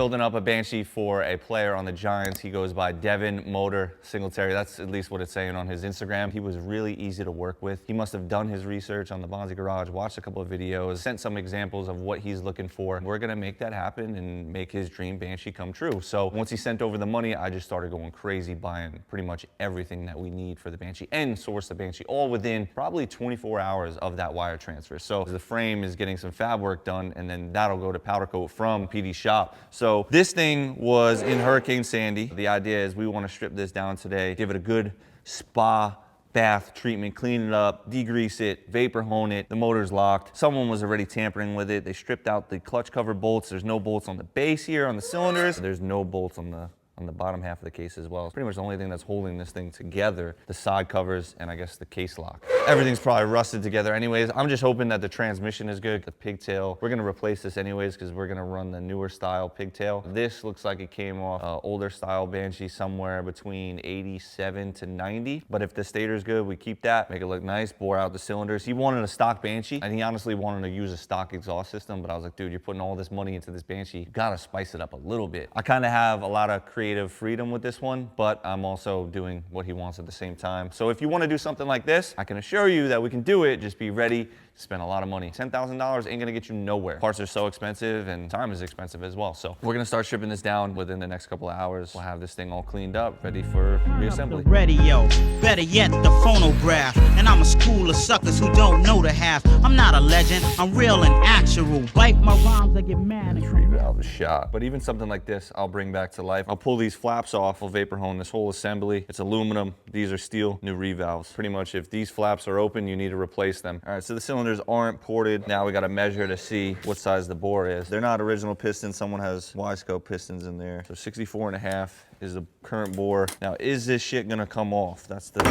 building up a Banshee for a player on the Giants. He goes by Devin Motor Singletary. That's at least what it's saying on his Instagram. He was really easy to work with. He must have done his research on the Bonzi Garage, watched a couple of videos, sent some examples of what he's looking for. We're gonna make that happen and make his dream Banshee come true. So once he sent over the money, I just started going crazy, buying pretty much everything that we need for the Banshee and source the Banshee all within probably 24 hours of that wire transfer. So the frame is getting some fab work done, and then that'll go to powder coat from PD shop. So this thing was in Hurricane Sandy. The idea is we want to strip this down today, give it a good spa bath treatment, clean it up, degrease it, vapor hone it. The motor's locked. Someone was already tampering with it. They stripped out the clutch cover bolts. There's no bolts on the base here on the cylinders. There's no bolts on the bottom half of the case as well. It's pretty much the only thing that's holding this thing together, the side covers and I guess the case lock. Everything's probably rusted together anyways. I'm just hoping that the transmission is good. The pigtail, we're gonna replace this anyways because we're gonna run the newer style pigtail. This looks like it came off older style Banshee somewhere between 87 to 90. But if the stator's good, we keep that, make it look nice, bore out the cylinders. He wanted a stock Banshee and he honestly wanted to use a stock exhaust system, but I was like, dude, you're putting all this money into this Banshee. You gotta spice it up a little bit. I kind of have a lot of creative freedom with this one, but I'm also doing what he wants at the same time. So if you want to do something like this, I can assure you that we can do it. Just be ready to spend a lot of money. $10,000 ain't gonna get you nowhere. Parts are so expensive and time is expensive as well. So we're gonna start stripping this down within the next couple of hours. We'll have this thing all cleaned up, ready for reassembly. Radio, better yet the phonograph. And I'm a school of suckers who don't know the half. I'm not a legend, I'm real and actual. Bite my rhymes, I get mad. This revalve is shot. But even something like this, I'll bring back to life. I'll pull these flaps off, I'll vapor hone this whole assembly. It's aluminum, these are steel, new revalves. Pretty much if these flaps are open, you need to replace them. All right, so the cylinders aren't ported. Now we gotta measure to see what size the bore is. They're not original pistons, someone has Y-scope pistons in there. So 64.5 is the current bore. Now, is this shit gonna come off? That's the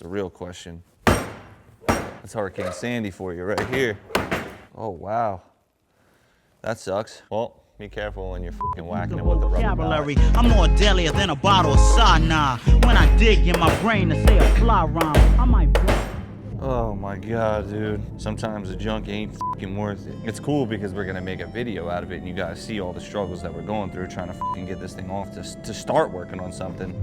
real question. That's Hurricane Sandy for you right here. Oh, wow. That sucks. Well, be careful when you're fucking whacking it with the rubber mallet. I'm more deadlier than a bottle of Sana. When I dig in my brain to say a fly rhyme, I might break. Oh my God, dude. Sometimes the junk ain't fucking worth it. It's cool because we're gonna make a video out of it and you guys see all the struggles that we're going through trying to fucking get this thing off to start working on something.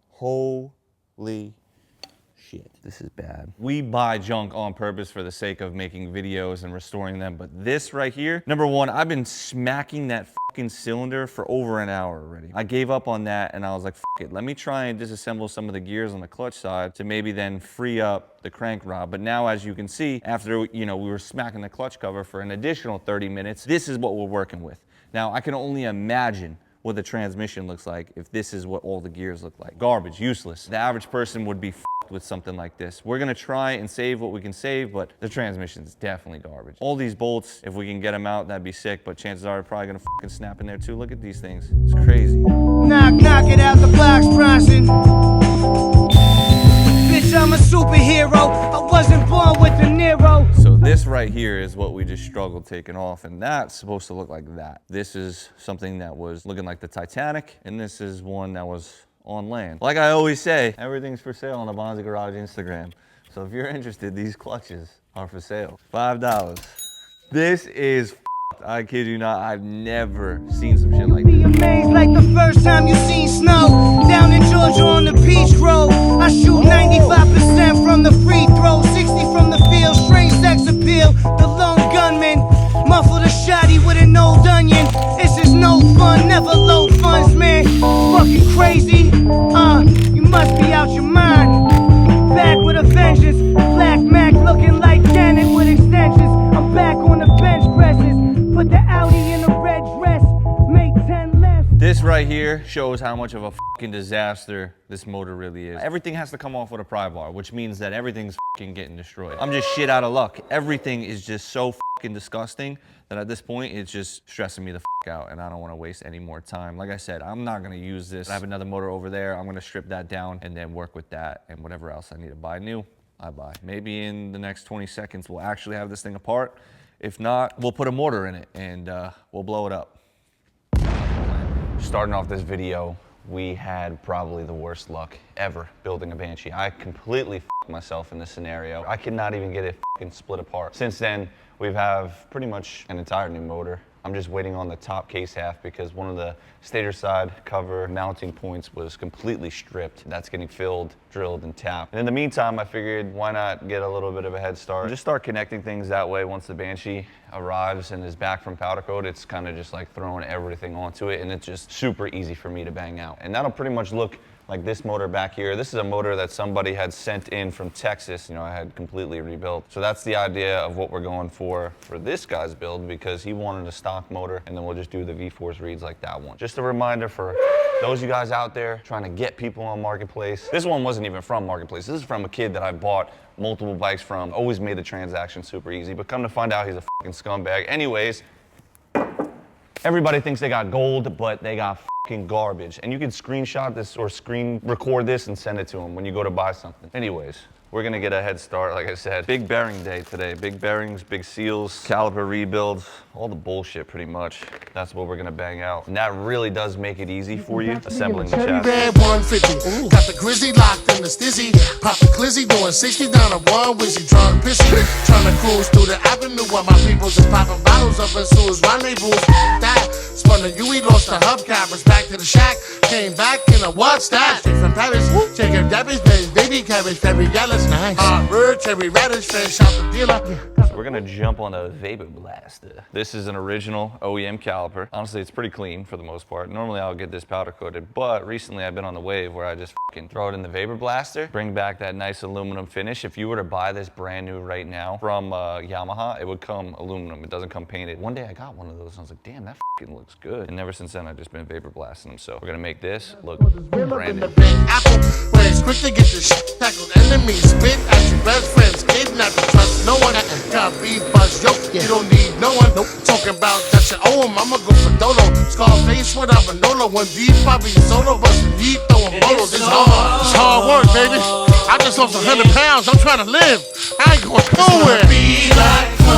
Holy shit, this is bad. We buy junk on purpose for the sake of making videos and restoring them, but this right here, number one, I've been smacking that fucking cylinder for over an hour already. I gave up on that and I was like, fuck it, let me try and disassemble some of the gears on the clutch side to maybe then free up the crank rod. But now, as you can see, after we were smacking the clutch cover for an additional 30 minutes, this is what we're working with. Now, I can only imagine what the transmission looks like if this is what all the gears look like. Garbage, useless. The average person would be f***ed with something like this. We're gonna try and save what we can save, but the transmission is definitely garbage. All these bolts, if we can get them out, that'd be sick, but chances are they're probably gonna fucking snap in there too. Look at these things, it's crazy. Knock, knock it out the box, Bronson. Bitch, I'm a superhero. I wasn't born with De Niro. So this right here is what we just struggled taking off, and that's supposed to look like that. This is something that was looking like the Titanic, and this is one that was on land. Like I always say, everything's for sale on the Bonzi Garage Instagram. So if you're interested, these clutches are for sale. $5. This is I kid you not, I've never seen some shit like this. Be amazed like the first time you seen snow. Down in Georgia on the beach road. I shoot 95% from the free throw, 60 from the field, strange sex appeal. The lone gunman, muffled a shotty with an old onion. This is no fun, never low funds, man. Fucking crazy, you must be out your mind. Back with a vengeance, Black Mac looking like Janet with extensions. I'm back on the bench presses. Put the Audi in a red dress, make 10 left. This right here shows how much of a fucking disaster this motor really is. Everything has to come off with a pry bar, which means that everything's fucking getting destroyed. I'm just shit out of luck. Everything is just so fucking disgusting that at this point, it's just stressing me the fuck out and I don't want to waste any more time. Like I said, I'm not gonna use this. I have another motor over there. I'm gonna strip that down and then work with that, and whatever else I need to buy new, I buy. Maybe in the next 20 seconds, we'll actually have this thing apart. If not, we'll put a mortar in it and we'll blow it up. Starting off this video we had probably the worst luck ever building a Banshee. I completely f***ed myself in this scenario. I could not even get it f***ing split apart. Since then, we have pretty much an entire new motor. I'm just waiting on the top case half because one of the stator side cover mounting points was completely stripped. That's getting filled, drilled, and tapped. And in the meantime, I figured why not get a little bit of a head start. Just start connecting things that way. Once the Banshee arrives and is back from powder coat, it's kind of just like throwing everything onto it, and it's just super easy for me to bang out. And that'll pretty much look like this motor back here. This is a motor that somebody had sent in from Texas. You know, I had completely rebuilt. So that's the idea of what we're going for this guy's build, because he wanted a stock motor, and then we'll just do the V-Force reeds like that one. Just a reminder for those of you guys out there trying to get people on Marketplace. This one wasn't even from Marketplace. This is from a kid that I bought multiple bikes from. Always made the transaction super easy, but come to find out he's a fucking scumbag. Anyways, everybody thinks they got gold, but they got fucking garbage. And you can screenshot this or screen record this and send it to them when you go to buy something. Anyways, we're gonna get a head start, like I said. Big bearing day today. Big bearings, big seals, caliper rebuilds, all the bullshit pretty much. That's what we're gonna bang out. And that really does make it easy for you assembling the chassis. Red 150, got the Grizzly locked in the stizzy. Pop the Glizzy doing 60 down a one Wizzy, drunk pissy. Trying to cruise through the avenue while my peoples is popping bottles up in Sue's rendezvous. That spun the UE, lost the hubcappers, back to the shack. Came back in a what's that? Straight from Paris, chicken Debbie's, baby cabbage, very yellow. Nice. Bird, cherry radish, fresh out the dealer. We're gonna jump on a Vapor Blaster. This is an original OEM caliper. Honestly, it's pretty clean for the most part. Normally I'll get this powder coated, but recently I've been on the wave where I just fucking throw it in the Vapor Blaster, bring back that nice aluminum finish. If you were to buy this brand new right now from Yamaha, it would come aluminum. It doesn't come painted. One day I got one of those and I was like, damn, that fucking looks good. And ever since then, I've just been Vapor Blasting them. So we're gonna make this look brand new. Apple, where it's quick to get the shit tackled. Enemies spit at your best friends, kidnap you, trust no one. Got beef buzz, yo, you don't need no one. Talking about that you owe him, I'ma go for Dodo. Scarface without Manolo, one deep, probably solo, but the deep throwing bottles. It's hard. It's hard work, baby. I just lost 100 pounds, I'm trying to live. I ain't going nowhere.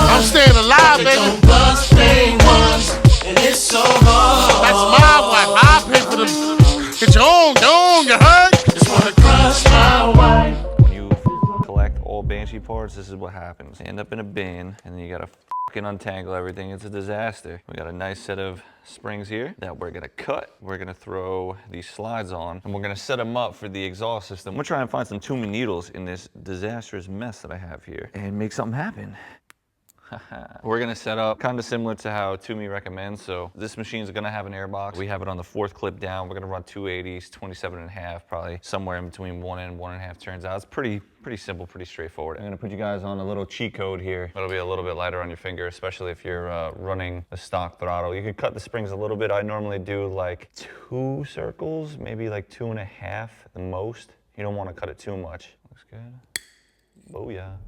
I'm staying alive, baby. That's my wife, I pay for them. Get your own, you heard? Just wanna crush my wife. When you collect all Banshee parts, this is what happens. They end up in a bin, and then you gotta fucking untangle everything. It's a disaster. We got a nice set of springs here that we're gonna cut. We're gonna throw these slides on, and we're gonna set them up for the exhaust system. I'm gonna try and find some tuning needles in this disastrous mess that I have here and make something happen. We're gonna set up kind of similar to how Toomey recommends. So this machine is gonna have an airbox. We have it on the 4th clip down. We're gonna run 280s, 27.5, probably somewhere in between 1 and 1.5 turns out. It's pretty simple, pretty straightforward. I'm gonna put you guys on a little cheat code here. It'll be a little bit lighter on your finger, especially if you're running a stock throttle. You can cut the springs a little bit. I normally do like 2 circles, maybe like 2.5 at the most. You don't wanna cut it too much. Looks good. Booyah.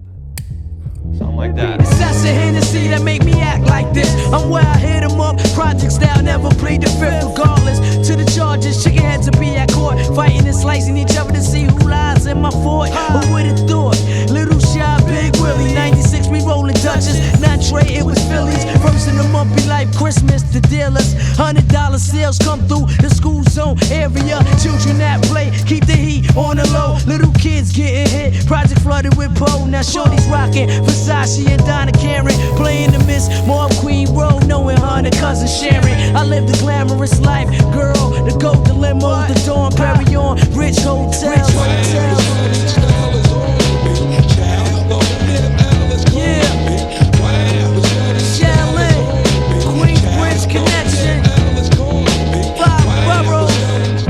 Something like that. That's the Hennessy that make me act like this. I'm where I hit 'em up, project style, never plead the fifth. Regardless to the charges, chicken had to be at court, fighting and slicing each other to see who lies in my fort. Who would've thought? Little shy, big Willie, 96 we rolling Dutchess, not Trey, it was Phillies. First in the month be like Christmas, the dealers. $100 sales come through the school zone area. Children that play, keep the heat on the low. Little kids getting hit, project flooded with Poe. Now shorty's rocking Versace and Donna Karen, playing the Miss Mob Queen Road, knowing her and her cousin Sharon. I live the glamorous life, girl, the gold, the limo, the Dawn Perry on, rich hotels. Yeah, Shaolin, Queensbridge connection, 5 boroughs.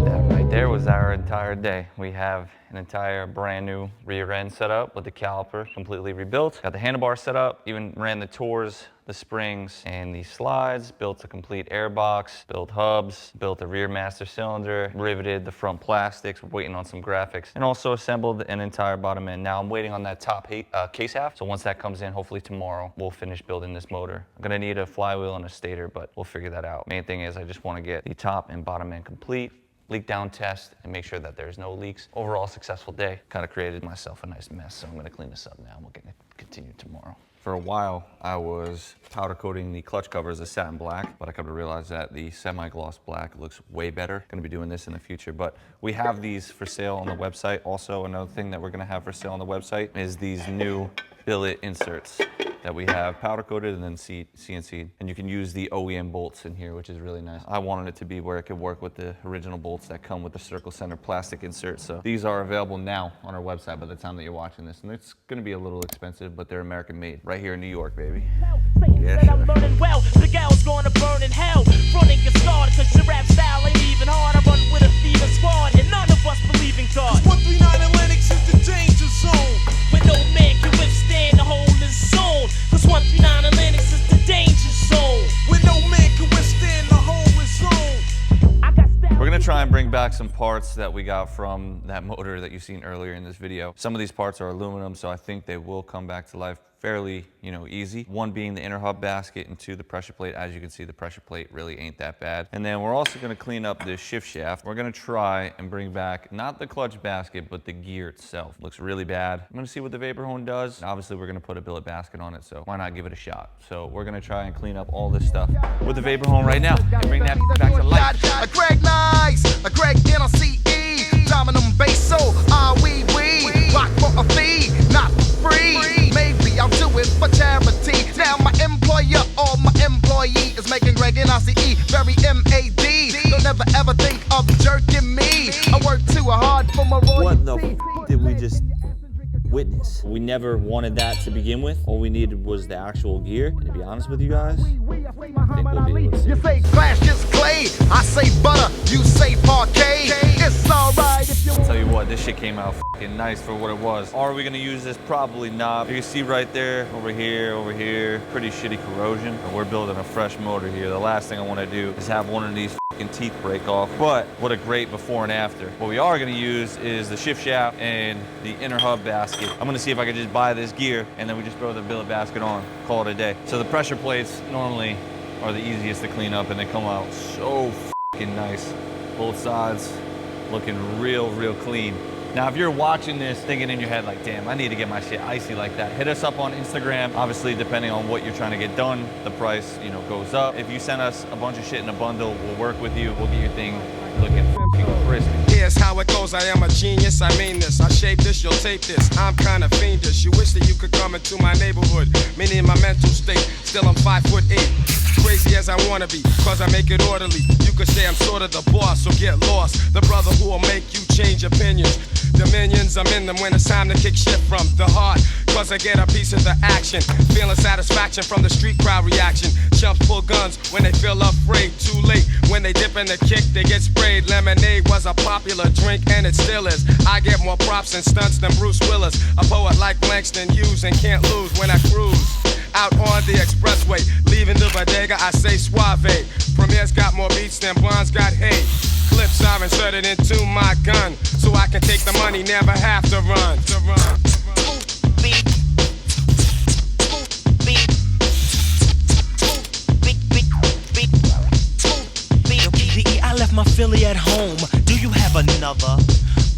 That right there was our entire day. We have an entire brand new rear end set up with the caliper completely rebuilt. Got the handlebar set up, even ran the tours, the springs, and the slides, built a complete airbox, built hubs, built a rear master cylinder, riveted the front plastics, we're waiting on some graphics, and also assembled an entire bottom end. Now I'm waiting on that top case half, so once that comes in, hopefully tomorrow, we'll finish building this motor. I'm gonna need a flywheel and a stator, but we'll figure that out. Main thing is I just wanna get the top and bottom end complete, leak down test, and make sure that there's no leaks. Overall successful day. Kind of created myself a nice mess, so I'm gonna clean this up now and we're gonna continue tomorrow. For a while, I was powder coating the clutch covers as satin black, but I come to realize that the semi-gloss black looks way better. Gonna be doing this in the future, but we have these for sale on the website. Also, another thing that we're gonna have for sale on the website is these new billet inserts that we have powder coated and then CNC'd. And you can use the OEM bolts in here, which is really nice. I wanted it to be where it could work with the original bolts that come with the circle center plastic insert. So these are available now on our website by the time that you're watching this. And it's gonna be a little expensive, but they're American made. Right here in New York, baby. Yeah, sure. I'm learning well, the gal's gonna burn in hell. Fronting gets started, cause your rap style ain't even hard. I run with a thieving squad, and none of us believe in God. 139 Atlantic is the danger zone. When no man can withstand the whole zone. Cause 139 Atlantic is the danger zone. When no man can withstand the whole zone. I got style. We're gonna try and bring back some parts that we got from that motor that you've seen earlier in this video. Some of these parts are aluminum, so I think they will come back to life fairly, easy. One being the inner hub basket and two, the pressure plate. As you can see, the pressure plate really ain't that bad. And then we're also gonna clean up this shift shaft. We're gonna try and bring back, not the clutch basket, but the gear itself. Looks really bad. I'm gonna see what the vapor hone does. Obviously, we're gonna put a billet basket on it, so why not give it a shot? So we're gonna try and clean up all this stuff with the vapor hone right now and bring that back to life. A Greg Nice, a Greg NLCE, Dominum Basso, we rock for a fee, not for free. Maybe I'll do it for charity. Now my employer or my employee is making Greg NLCE very MAD. They'll never ever think of jerking me. I work too hard for my royalty. What the f did we just witness? We never wanted that to begin with. All we needed was the actual gear. And to be honest with you guys, I think we'll be able to see. You say glass is clay, I say butter, you say parquet. It's alright if you I'll tell you what, this shit came out fucking nice for what it was. Are we gonna use this? Probably not. You can see right there, over here, pretty shitty corrosion. And we're building a fresh motor here. The last thing I wanna do is have one of these fucking teeth break off. But what a great before and after. What we are gonna use is the shift shaft and the inner hub basket. I'm gonna see if I can just buy this gear and then we just throw the billet basket on, call it a day. So the pressure plates normally are the easiest to clean up and they come out so fucking nice. Both sides looking real clean. Now, if you're watching this thinking in your head like, damn, I need to get my shit icy like that, hit us up on Instagram. Obviously, depending on what you're trying to get done, the price, goes up. If you send us a bunch of shit in a bundle, we'll work with you. We'll get your thing looking fucking crispy. Here's how it goes, I am a genius, I mean this. I shape this, you'll tape this. I'm kinda fiendish. You wish that you could come into my neighborhood. Meaning in my mental state, still I'm 5'8". Crazy as I wanna be, cause I make it orderly. You could say I'm sort of the boss, so get lost. The brother who will make you change opinions. Dominions, I'm in them when it's time to kick shit from the heart. Cause I get a piece of the action. Feeling satisfaction from the street crowd reaction. Chumps pull guns when they feel afraid. Too late, when they dip in the kick, they get sprayed. Lemonade was a popular drink and it still is. I get more props and stunts than Bruce Willis. A poet like Langston Hughes and can't lose when I cruise. Out on the expressway, leaving the bodega, I say suave. Premier's got more beats than Bonds got hate. Clips are inserted into my gun, so I can take the money, never have to run. I left my Philly at home. Do you have another?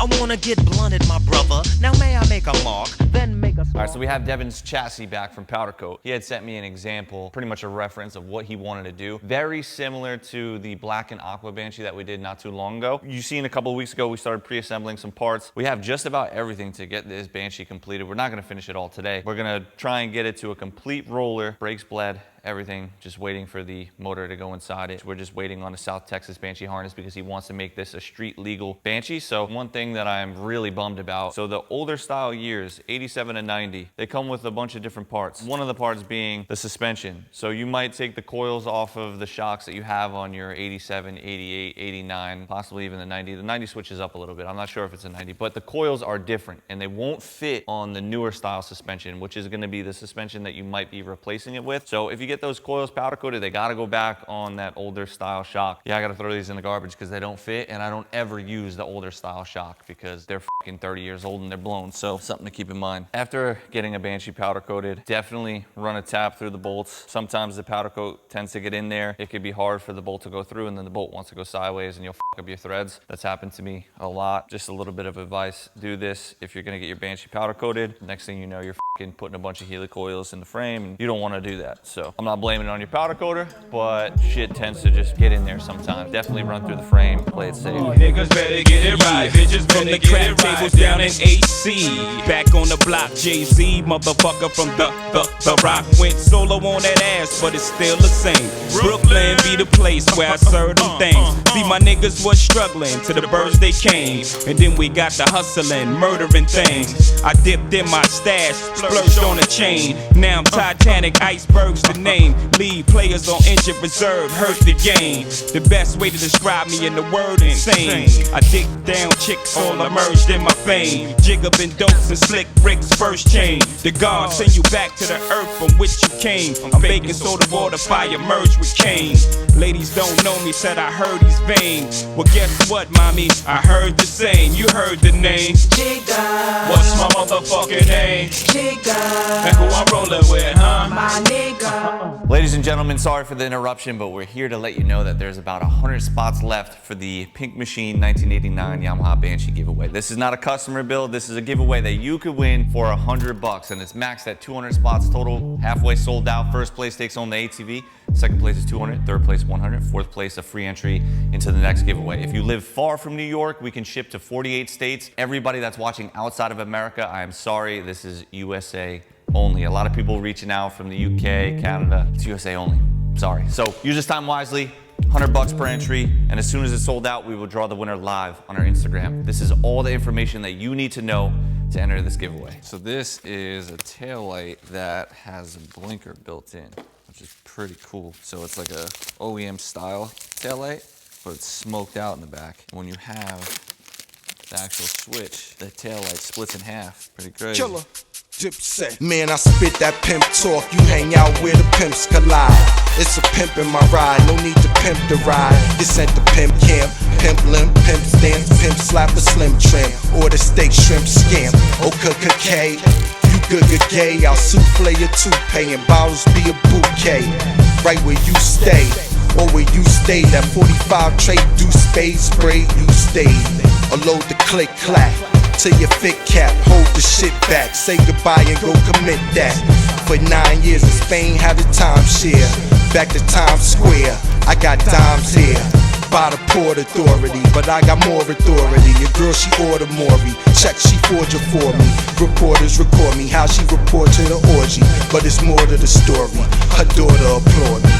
I wanna get blunted, my brother. Now may I make a mark, then make a... All right, so we have Devin's chassis back from Powder Coat. He had sent me an example, pretty much a reference of what he wanted to do. Very similar to the black and aqua Banshee that we did not too long ago. You seen a couple of weeks ago, we started pre-assembling some parts. We have just about everything to get this Banshee completed. We're not gonna finish it all today. We're gonna try and get it to a complete roller, brakes bled, everything, just waiting for the motor to go inside it. We're just waiting on a South Texas Banshee harness because he wants to make this a street legal Banshee. So one thing that I'm really bummed about, so the older style years, 87 and 90, they come with a bunch of different parts. One of the parts being the suspension. So you might take the coils off of the shocks that you have on your 87, 88, 89, possibly even the 90. The 90 switches up a little bit. I'm not sure if it's a 90, but the coils are different and they won't fit on the newer style suspension, which is gonna be the suspension that you might be replacing it with. So if you get those coils powder coated, they gotta go back on that older style shock. Yeah, I gotta throw these in the garbage because they don't fit, and I don't ever use the older style shock because they're fucking 30 years old and they're blown. So something to keep in mind. After getting a Banshee powder coated, definitely run a tap through the bolts. Sometimes the powder coat tends to get in there. It could be hard for the bolt to go through, and then the bolt wants to go sideways and you'll fuck up your threads. That's happened to me a lot. Just a little bit of advice. Do this if you're gonna get your Banshee powder coated. Next thing you know, you're fucking putting a bunch of helicoils in the frame. And you don't want to do that. So I'm not blaming it on your powder coater, but shit tends to just get in there sometimes. Definitely run through the frame, play it safe. Niggas better get it right, bitches better get it right. Tables down in AC, back on the block, Jay-Z, motherfucker from the rock. Went solo on that ass, but it's still the same. Brooklyn be the place where I serve them things. See, my niggas was struggling till the birds they came, and then we got the hustling, murdering things. I dipped in my stash, splurged on a chain. Now I'm Titanic, icebergs the name. Leave players on injured reserve, hurt the game. The best way to describe me in the word insane. I dig down chicks, all emerged in my fame. Jig up in dopes and slick bricks, first chain. The gods send you back to the earth from which you came. I'm baking soda, water, fire, merged with Cain. Ladies don't know me, said I heard he's vain. Well, guess what, mommy? I heard the same. You heard the name. Jigga. What's my motherfucking name? Jigga. And who I'm rolling with, huh? My nigga. Ladies and gentlemen, sorry for the interruption, but we're here to let you know that there's about 100 spots left for the Pink Machine 1989 Yamaha Banshee giveaway. This is not a customer build. This is a giveaway that you could win for $100, and it's maxed at 200 spots total. Halfway sold out. First place takes home the ATV. Second place is 200. Third place 100. Fourth place a free entry into the next giveaway. If you live far from New York, we can ship to 48 states. Everybody that's watching outside of America, I am sorry. This is USA only. A lot of people reaching out from the UK, Canada. It's USA only. Sorry. So use this time wisely. $100 per entry, and as soon as it's sold out, we will draw the winner live on our Instagram. This is all the information that you need to know to enter this giveaway. So this is a tail light that has a blinker built in, which is pretty cool. So it's like a OEM style tail light, but it's smoked out in the back. When you have the actual switch, the tail light splits in half. Pretty crazy. Killer. Dipset. Man, I spit that pimp talk. You hang out where the pimps collide. It's a pimp in my ride, no need to pimp the ride. This ain't the pimp camp. Pimp limp, pimp stance, pimp slap a slim trim. Or the steak shrimp scam. Okay, you good gay. I'll souffle your toupee and bottles be a bouquet. Right where you stay, or where you stay. That 45 tray do spade spray, you stay. Or load the click clack. To your fit cap, hold the shit back. Say goodbye and go commit that. For 9 years in Spain, had a timeshare. Back to Times Square, I got dimes here. By the Port Authority, but I got more authority. Your girl, she order Maury. Check, she forge it for me. Reporters record me, how she report to the orgy. But it's more to the story. Her daughter applaud me.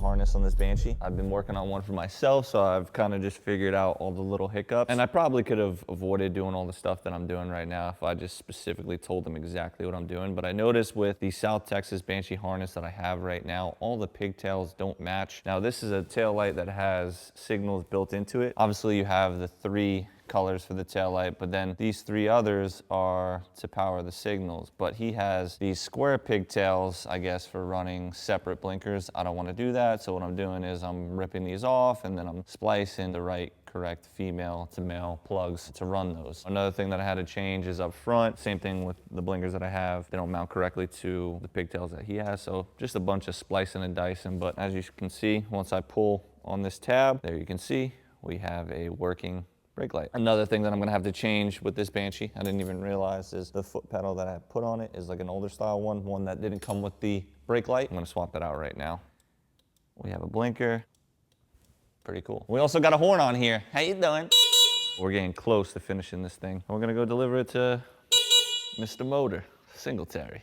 Harness on this Banshee. I've been working on one for myself, so I've kind of just figured out all the little hiccups, and I probably could have avoided doing all the stuff that I'm doing right now if I just specifically told them exactly what I'm doing. But I noticed with the South Texas Banshee harness that I have right now, all the pigtails don't match. Now this is a tail light that has signals built into it. Obviously you have the 3 colors for the tail light, but then these 3 others are to power the signals. But he has these square pigtails, I guess, for running separate blinkers. I don't want to do that, so what I'm doing is I'm ripping these off and then I'm splicing the right correct female to male plugs to run those. Another thing that I had to change is up front. Same thing with the blinkers that I have. They don't mount correctly to the pigtails that he has, so just a bunch of splicing and dicing. But as you can see, once I pull on this tab, there you can see we have a working brake light. Another thing that I'm gonna have to change with this Banshee, I didn't even realize, is the foot pedal that I put on it is like an older style one that didn't come with the brake light. I'm gonna swap that out right now. We have a blinker, pretty cool. We also got a horn on here. How you doing? We're getting close to finishing this thing. We're gonna go deliver it to Mr. Motor, Singletary.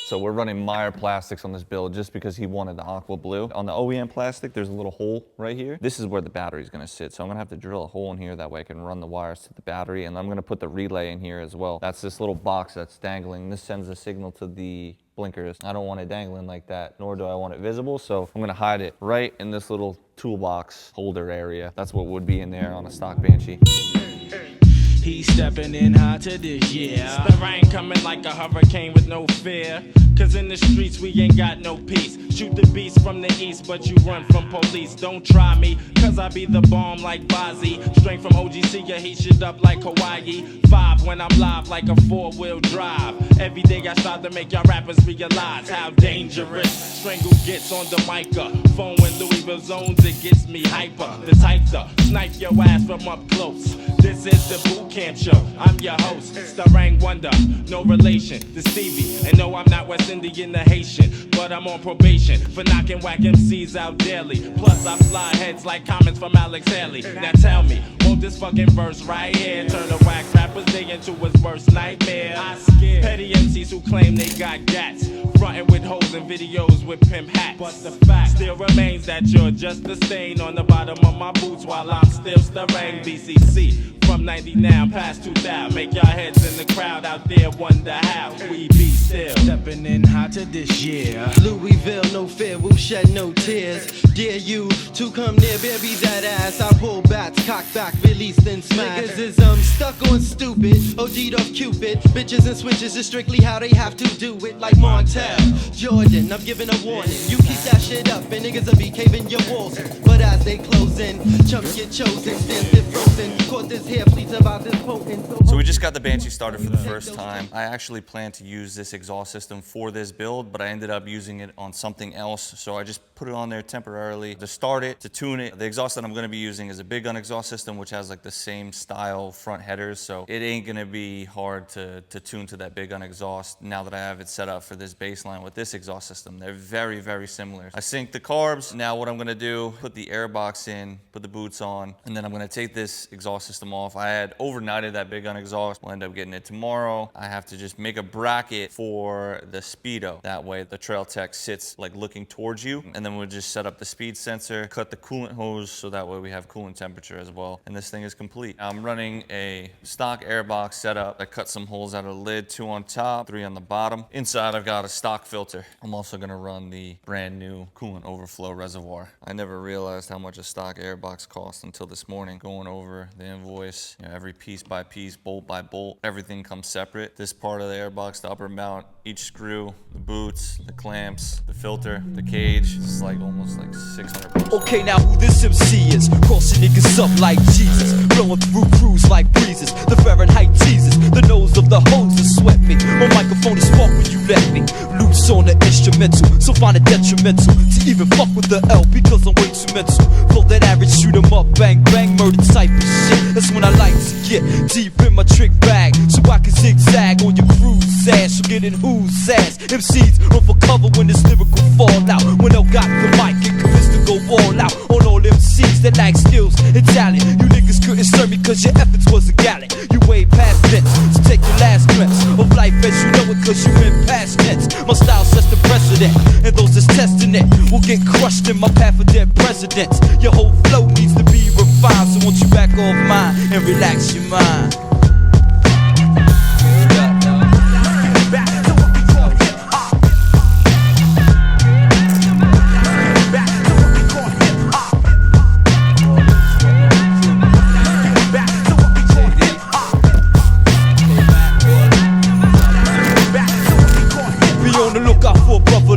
So we're running Meyer plastics on this build just because he wanted the aqua blue. On the OEM plastic, there's a little hole right here. This is where the battery's gonna sit. So I'm gonna have to drill a hole in here, that way I can run the wires to the battery, and I'm gonna put the relay in here as well. That's this little box that's dangling. This sends a signal to the blinkers. I don't want it dangling like that, nor do I want it visible. So I'm gonna hide it right in this little toolbox holder area. That's what would be in there on a stock Banshee. He's stepping in hot to this year. The rain coming like a hurricane with no fear. Cause in the streets we ain't got no peace. Shoot the beast from the east, but you run from police. Don't try me, cause I be the bomb like Bonzi. Straight from OGC, you heat shit up like Hawaii. 5 when I'm live like a 4-wheel drive. Every day I start to make y'all rappers realize how dangerous Strangle gets on the microphone. When Louisville zones, it gets me hyper. The type to snipe your ass from up close. This is the boot camp show. I'm your host, starring Wonder. No relation to Stevie. And no, I'm not West Indian or Haitian, but I'm on probation for knocking whack MCs out daily. Plus I fly heads like comments from Alex Haley. Now tell me, won't this fucking verse right here turn a whack rapper's day into his worst nightmare? I scare petty MCs who claim they got gats, frontin' with hoes and videos with pimp hats. But the fact still remains that you're just a stain on the bottom of my boots while I'm still stirring BCC. From 90 now past 2000, make y'all heads in the crowd out there wonder how we be still. Stepping in hotter this year. Louisville, no fear, will shed no tears. Dare you to come near, baby, that ass. I pull bats, cock back, release, then smash. Niggas is stuck on stupid, OG'd off Cupid. Bitches and switches is strictly how they have to do it. Like Montel, Jordan, I'm giving a warning. You keep that shit up and niggas will be caving your walls. But as they close in, chumps get chosen, stand still frozen. Caught this hair, please about this potent. So we just got the Banshee started for the first time. I actually planned to use this exhaust system for this build, but I ended up using it on something else. So I just put it on there temporarily to start it, to tune it. The exhaust that I'm gonna be using is a big gun exhaust system, which has like the same style front headers. So it ain't gonna be hard to tune to that big gun exhaust now that I have it set up for this baseline with this exhaust system. They're very, very similar. I synced the carbs. Now what I'm gonna do, put the air box in, put the boots on, and then I'm gonna take this exhaust system off. I had overnighted that big gun exhaust. We'll end up getting it tomorrow. I have to just make a bracket for the speedo. That way the Trail Tech sits like looking towards you. And then we'll just set up the speed sensor, cut the coolant hose so that way we have coolant temperature as well. And this thing is complete. I'm running a stock air box setup. I cut some holes out of the lid, 2 on top, 3 on the bottom. Inside I've got a stock filter. I'm also gonna run the brand new coolant overflow reservoir. I never realized how much a stock air box costs until this morning, going over the invoice. You know, every piece by piece, bolt by bolt, everything comes separate. This part of the air box, the upper mount, each screw, the boots, the clamps, the filter, the cage, it's like almost like 600 bucks. Okay, now who this MC is? Crossing niggas up like Jesus, blowing through crews like breezes. The Fahrenheit teases, the nose of the hose is sweat me. My microphone is spark when you let me loose on the instrumental, so find it detrimental to even fuck with the L because I'm way too mental. Flow that average, shoot 'em up, bang bang, murder type of shit. That's when I like to get deep in my trick bag, so I can zigzag on your cruise ass. You getting who's ass? MCs run for cover when this lyrical fallout. When I got the mic, get convinced to go all out on all MCs that lack skills and talent. You niggas couldn't serve me cause your efforts was a gallant. You way past tense, so take your last glimpse of life as you know it cause you in past tense. My style sets the precedent, and those that's testing it will get crushed in my path of dead presidents. Your whole flow needs to be refined, so won't you back off mine and relax your mind.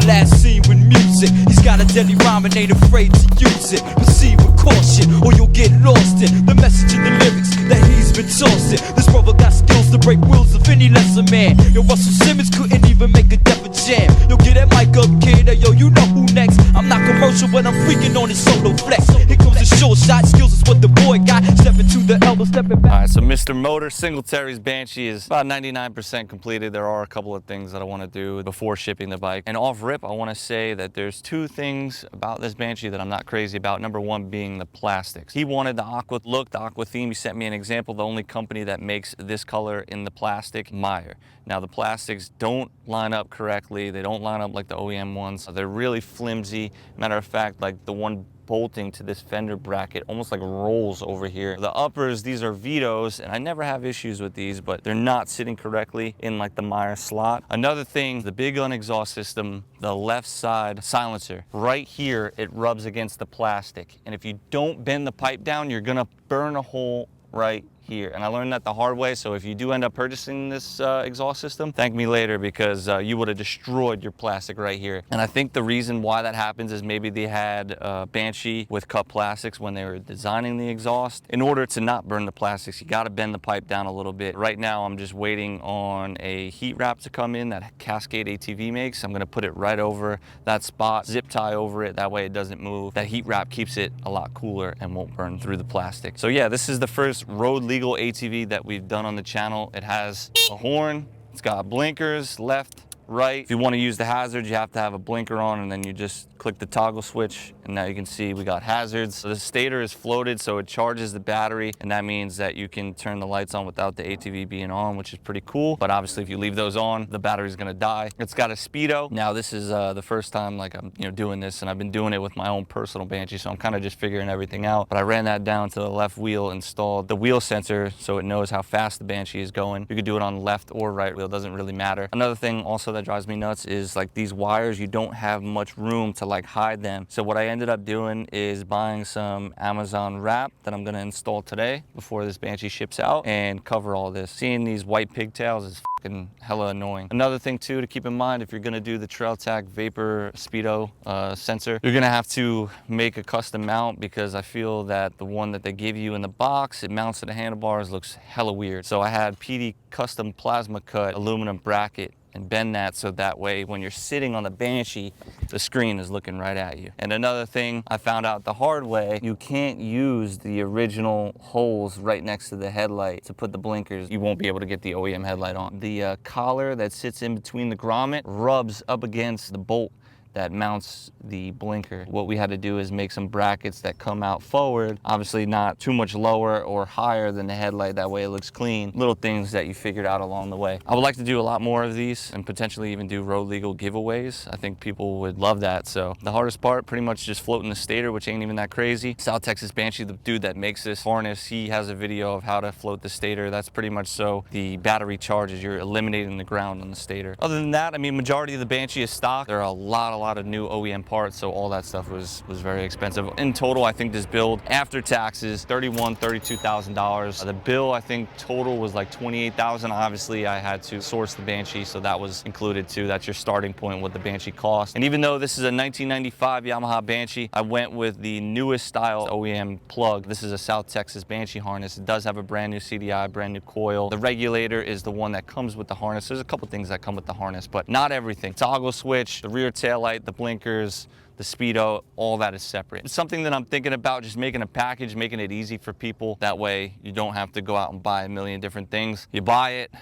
Last scene with music, he's got a deadly rhyme and ain't afraid to use it. Proceed with caution or you'll get lost in the message in the lyrics that he's been tossing. This brother got skills to break wills of any lesser man. Yo, Russell Simmons couldn't even make a Def Jam. Yo, get that mic up, kid, yo, you know who next. I'm not commercial, but I'm freaking on his solo flex. Here comes the short shot, skills is what the boy got. Stepping to the elbow, stepping back. Alright, so Mr. Motor Singletary's Banshee is about 99% completed. There are a couple of things that I want to do before shipping the bike. And off rip, I want to say that there's 2 things about this Banshee that I'm not crazy about. Number 1 being the plastics. He wanted the aqua look, the aqua theme. He sent me an example. The only company that makes this color in the plastic, Meyer. Now the plastics don't line up correctly. They don't line up like the OEM ones. They're really flimsy. Matter of fact, like the one bolting to this fender bracket almost like rolls over here. The uppers, these are Vitos, and I never have issues with these, but they're not sitting correctly in like the Meyer slot. Another thing, the big gun exhaust system, the left side silencer, right here, it rubs against the plastic. And if you don't bend the pipe down, you're gonna burn a hole right here. And I learned that the hard way, so if you do end up purchasing this exhaust system, thank me later, because you would have destroyed your plastic right here. And I think the reason why that happens is maybe they had Banshee with cut plastics when they were designing the exhaust. In order to not burn the plastics, you gotta bend the pipe down a little bit. Right now, I'm just waiting on a heat wrap to come in that Cascade ATV makes. I'm gonna put it right over that spot, zip tie over it, that way it doesn't move. That heat wrap keeps it a lot cooler and won't burn through the plastic. So yeah, this is the first road legal ATV that we've done on the channel. It has a horn, it's got blinkers, left, right. If you want to use the hazards, you have to have a blinker on, and then you just click the toggle switch, and now you can see we got hazards. So the stator is floated, so it charges the battery, and that means that you can turn the lights on without the ATV being on, which is pretty cool. But obviously, if you leave those on, the battery's gonna die. It's got a speedo. Now this is the first time like I'm doing this, and I've been doing it with my own personal Banshee, so I'm kind of just figuring everything out. But I ran that down to the left wheel, installed the wheel sensor so it knows how fast the Banshee is going. You could do it on the left or right wheel, doesn't really matter. Another thing also that drives me nuts is like these wires, you don't have much room to like hide them. So what I ended up doing is buying some Amazon wrap that I'm gonna install today before this Banshee ships out and cover all this. Seeing these white pigtails is fucking hella annoying. Another thing too to keep in mind, if you're gonna do the Trail Tac Vapor Speedo sensor, you're gonna have to make a custom mount, because I feel that the one that they give you in the box, it mounts to the handlebars, looks hella weird. So I had PD custom plasma cut aluminum bracket and bend that so that way when you're sitting on the Banshee, the screen is looking right at you. And another thing I found out the hard way, you can't use the original holes right next to the headlight to put the blinkers. You won't be able to get the OEM headlight on. The collar that sits in between the grommet rubs up against the bolt that mounts the blinker. What we had to do is make some brackets that come out forward, obviously not too much lower or higher than the headlight, that way it looks clean. Little things that you figured out along the way. I would like to do a lot more of these and potentially even do road legal giveaways. I think people would love that. So the hardest part, pretty much just floating the stator, which ain't even that crazy. South Texas Banshee, the dude that makes this harness, he has a video of how to float the stator. That's pretty much so the battery charges, you're eliminating the ground on the stator. Other than that, I mean, majority of the Banshee is stock. There are a lot of new OEM parts, so all that stuff was very expensive. In total, I think this build, after taxes, $32,000. The bill, I think, total was like $28,000. Obviously, I had to source the Banshee, so that was included too. That's your starting point, what the Banshee cost. And even though this is a 1995 Yamaha Banshee, I went with the newest style OEM plug. This is a South Texas Banshee harness. It does have a brand new CDI, brand new coil. The regulator is the one that comes with the harness. There's a couple things that come with the harness, but not everything. Toggle switch, the rear tail light, the blinkers, the speedo, all that is separate. It's something that I'm thinking about, just making a package, making it easy for people. That way you don't have to go out and buy a million different things. You buy it,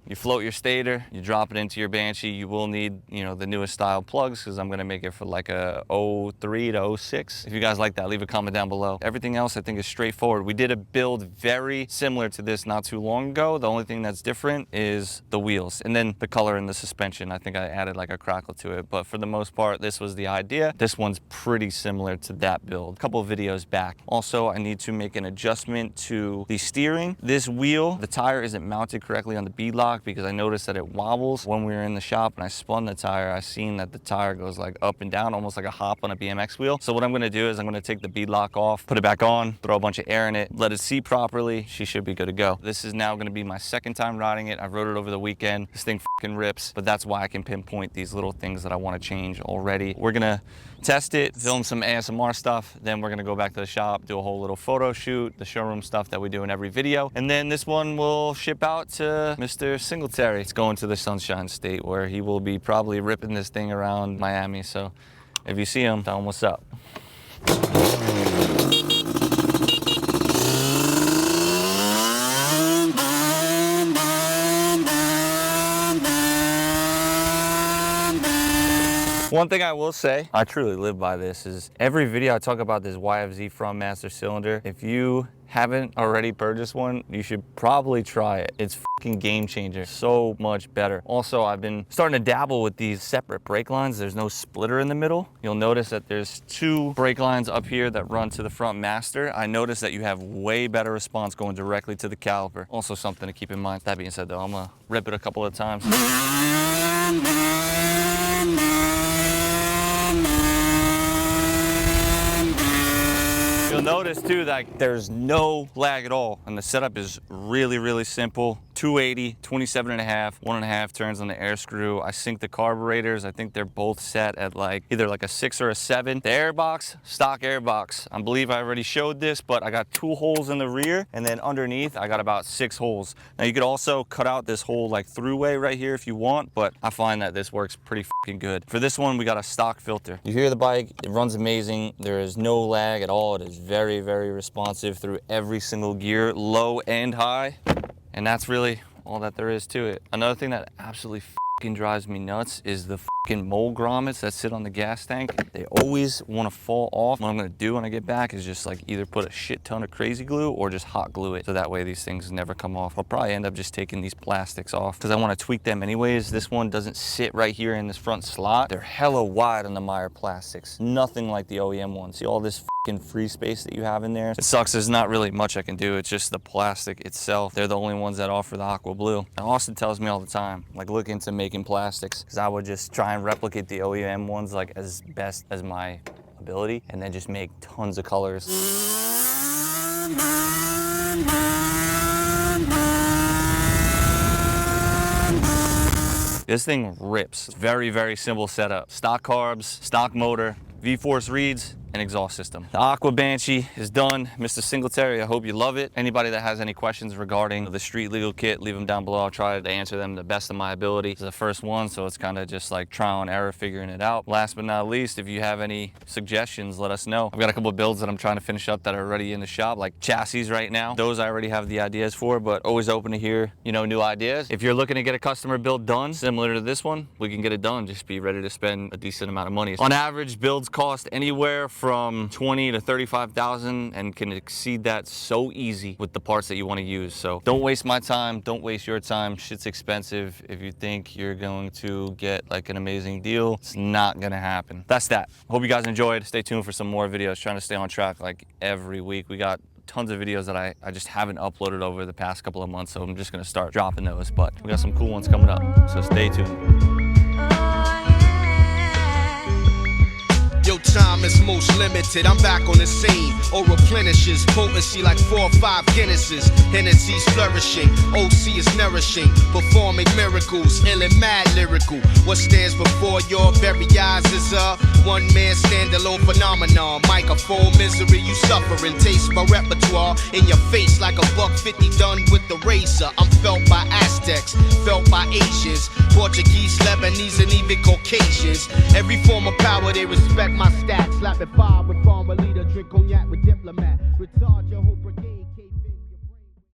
you float your stator, you drop it into your Banshee. You will need, the newest style plugs, because I'm gonna make it for like a 03 to 06. If you guys like that, leave a comment down below. Everything else I think is straightforward. We did a build very similar to this not too long ago. The only thing that's different is the wheels and then the color and the suspension. I think I added like a crackle to it, but for the most part, this was the idea. This one's pretty similar to that build. A couple of videos back. Also, I need to make an adjustment to the steering. This wheel, the tire isn't mounted correctly on the beadlock, because I noticed that it wobbles. When we were in the shop and I spun the tire, I seen that the tire goes like up and down, almost like a hop on a BMX wheel. So what I'm gonna do is I'm gonna take the beadlock off, put it back on, throw a bunch of air in it, let it seat properly. She should be good to go. This is now gonna be my second time riding it. I rode it over the weekend. This thing fucking rips, but that's why I can pinpoint these little things that I wanna change already. We're gonna test it, film some ASMR stuff, then we're gonna go back to the shop, do a whole little photo shoot, the showroom stuff that we do in every video, and then this one will ship out to Mr. Singletary. It's going to the Sunshine State, where he will be probably ripping this thing around Miami. So if you see him, tell him what's up. One thing I will say, I truly live by this, is every video I talk about this YFZ Front Master cylinder. If you haven't already purchased one, you should probably try it. It's fucking game changer, so much better. Also, I've been starting to dabble with these separate brake lines. There's no splitter in the middle. You'll notice that there's two brake lines up here that run to the front master. I noticed that you have way better response going directly to the caliper. Also something to keep in mind. That being said though, I'm gonna rip it a couple of times. You'll notice too that there's no lag at all, and the setup is really, really simple. 280, 27.5, 1.5 turns on the air screw. I sync the carburetors. I think they're both set at like either like a 6 or a 7. The airbox, stock airbox. I believe I already showed this, but I got 2 holes in the rear, and then underneath I got about 6 holes. Now you could also cut out this whole like throughway right here if you want, but I find that this works pretty fucking good. For this one, we got a stock filter. You hear the bike, it runs amazing. There is no lag at all. It is very, very responsive through every single gear, low and high. And that's really all that there is to it. Another thing that absolutely fucking drives me nuts is the fucking mole grommets that sit on the gas tank. They always want to fall off. What I'm gonna do when I get back is just like either put a shit ton of crazy glue or just hot glue it, so that way these things never come off. I'll probably end up just taking these plastics off because I want to tweak them anyways. This one doesn't sit right here in this front slot. They're hella wide on the Meyer plastics. Nothing like the OEM ones. See all this fucking free space that you have in there? It sucks. There's not really much I can do. It's just the plastic itself. They're the only ones that offer the aqua blue. And Austin tells me all the time, like, look into making plastics, because I would just try and replicate the OEM ones like as best as my ability, and then just make tons of colors. This thing rips. It's very, very simple setup. Stock carbs, stock motor, V-force reeds, and exhaust system. The Aqua Banshee is done. Mr. Singletary, I hope you love it. Anybody that has any questions regarding the street legal kit, leave them down below. I'll try to answer them the best of my ability. It's the first one, so it's kind of just like trial and error figuring it out. Last but not least, if you have any suggestions, let us know. I've got a couple of builds that I'm trying to finish up that are already in the shop, like chassis right now. Those I already have the ideas for, but always open to hear, you know, new ideas. If you're looking to get a customer build done, similar to this one, we can get it done. Just be ready to spend a decent amount of money. On average, builds cost anywhere from 20 to 35,000 and can exceed that so easy with the parts that you want to use. So don't waste my time, don't waste your time. Shit's expensive. If you think you're going to get like an amazing deal, it's not gonna happen. That's that. Hope you guys enjoyed. Stay tuned for some more videos. Trying to stay on track like every week. We got tons of videos that I just haven't uploaded over the past couple of months, so I'm just gonna start dropping those, but we got some cool ones coming up, so stay tuned. Your time is most limited, I'm back on the scene. Or replenishes, potency like 4 or 5 Guinnesses. Hennessy's flourishing, OC is nourishing. Performing miracles, ill and mad lyrical. What stands before your very eyes is a one-man standalone phenomenon. Microphone misery, you suffering. Taste my repertoire in your face like a $150 done with the razor. I'm felt by Aztecs, felt by Asians, Portuguese, Lebanese, and even Caucasians. Every form of power they respect my stats. Slap it fire with farmer leader, drink cognac with diplomat. Retard your whole